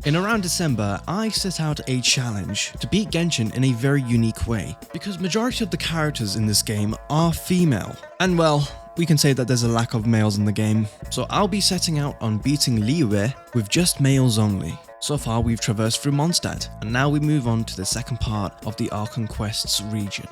In around December, I set out a challenge to beat Genshin in a very unique way, because majority of the characters in this game are female. And well, we can say that there's a lack of males in the game, so I'll be setting out on beating Liyue with just males only. So far we've traversed through Mondstadt, and now we move on to the second part of the Archon Quests region.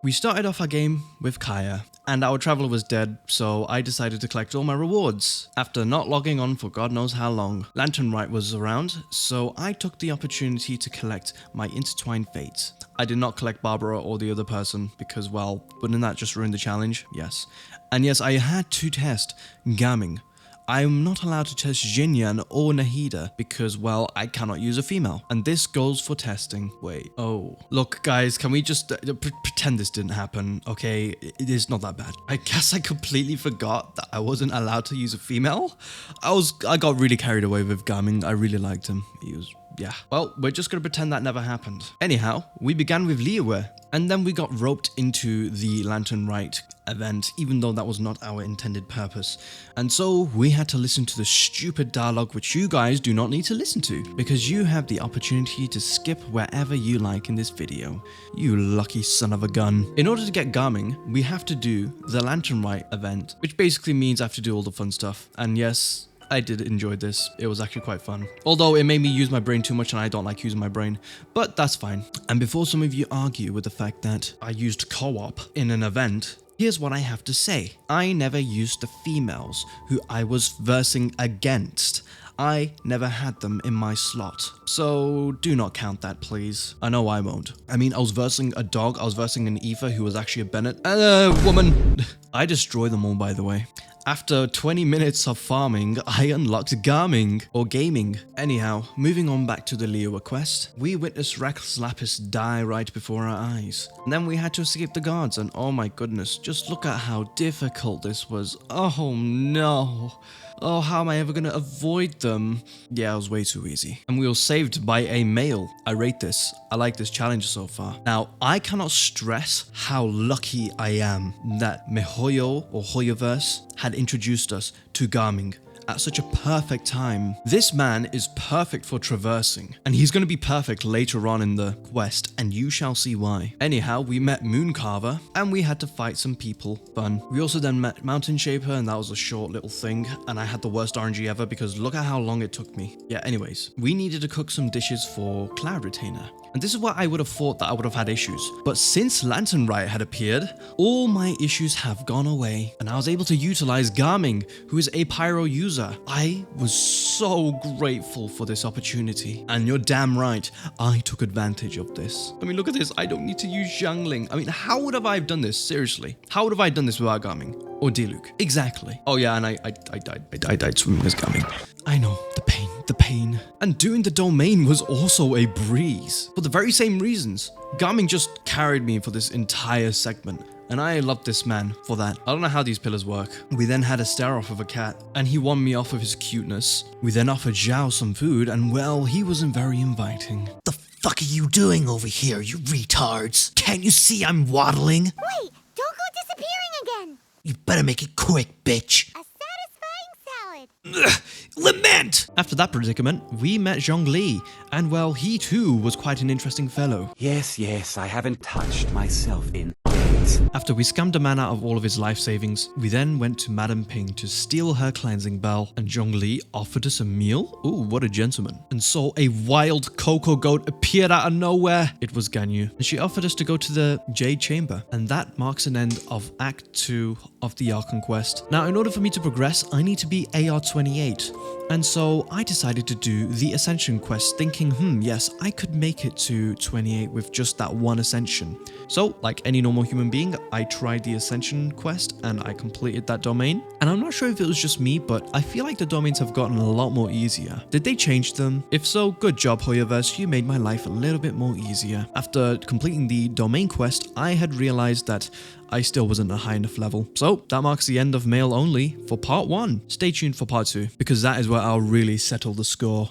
We started off our game with Kaya, and our traveler was dead, so I decided to collect all my rewards. After not logging on for God knows how long, Lantern Rite was around, so I took the opportunity to collect my Intertwined Fates. I did not collect Barbara or the other person, because well, wouldn't that just ruin the challenge? Yes. And yes, I had to test Gaming. I'm not allowed to test Jinyan or Nahida because, well, I cannot use a female. And this goes for testing. Wait, oh. Look, guys, can we just pretend this didn't happen, okay? It is not that bad. I guess I completely forgot that I wasn't allowed to use a female. I got really carried away with Gaming. I really liked him. He was... yeah. Well, we're just gonna pretend that never happened. Anyhow, we began with Liyue, and then we got roped into the Lantern Rite event, even though that was not our intended purpose. And so we had to listen to the stupid dialogue which you guys do not need to listen to, because you have the opportunity to skip wherever you like in this video. You lucky son of a gun. In order to get Gaming, we have to do the Lantern Rite event, which basically means I have to do all the fun stuff. And yes, I did enjoy this. It was actually quite fun. Although it made me use my brain too much and I don't like using my brain. But that's fine. And before some of you argue with the fact that I used co-op in an event, here's what I have to say. I never used the females who I was versing against. I never had them in my slot. So do not count that, please. I know I won't. I mean, I was versing a dog. I was versing an Aoife who was actually a Bennett. Woman. I destroyed them all, by the way. After 20 minutes of farming, I unlocked Gaming, or Gaming. Anyhow, moving on back to the Liyue quest, we witnessed Rex Lapis die right before our eyes. And then we had to escape the guards, and oh my goodness, just look at how difficult this was. Oh no. Oh, how am I ever gonna avoid them? Yeah, it was way too easy. And we were saved by a male. I rate this. I like this challenge so far. Now, I cannot stress how lucky I am that Mihoyo or Hoyoverse had introduced us to Gaming at such a perfect time. This man is perfect for traversing, and he's going to be perfect later on in the quest, and you shall see why. Anyhow, we met Mooncarver, and we had to fight some people. Fun. We also then met Mountain Shaper, and that was a short little thing, and I had the worst RNG ever because look at how long it took me. Yeah, anyways, we needed to cook some dishes for Cloud Retainer. And this is where I would have thought that I would have had issues. But since Lantern Rite had appeared, all my issues have gone away. And I was able to utilize Gaming, who is a pyro user. I was so grateful for this opportunity. And you're damn right, I took advantage of this. I mean, look at this. I don't need to use Xiangling. I mean, how would have I done this? Seriously. How would have I done this without Gaming? Or Diluc? Exactly. Oh yeah, and I died swimming as Gaming. I know, the pain. And doing the domain was also a breeze. For the very same reasons. Gaming just carried me for this entire segment. And I love this man for that. I don't know how these pillars work. We then had a stare off of a cat, and he won me off of his cuteness. We then offered Zhao some food, and well, he wasn't very inviting. The fuck are you doing over here, you retards? Can't you see I'm waddling? Wait, don't go disappearing again. You better make it quick, bitch. A satisfying salad. Ugh, lament! After that predicament, we met Zhongli, and well, he too was quite an interesting fellow. Yes, I haven't touched myself in. After we scammed a man out of all of his life savings, we then went to Madame Ping to steal her cleansing bell, and Zhongli offered us a meal? Ooh, what a gentleman. And so a wild cocoa goat appeared out of nowhere. It was Ganyu, and she offered us to go to the Jade Chamber, and that marks an end of Act 2 of the Archon Quest. Now, in order for me to progress, I need to be AR 28, and so I decided to do the Ascension quest, thinking, yes, I could make it to 28 with just that one Ascension. So, like any normal human being, I tried the Ascension quest and I completed that domain. And I'm not sure if it was just me, but I feel like the domains have gotten a lot more easier. Did they change them? If so, good job, Hoyoverse, you made my life a little bit more easier. After completing the domain quest, I had realized that I still wasn't a high enough level. So that marks the end of male only for part 1. Stay tuned for part 2, because that is where I'll really settle the score.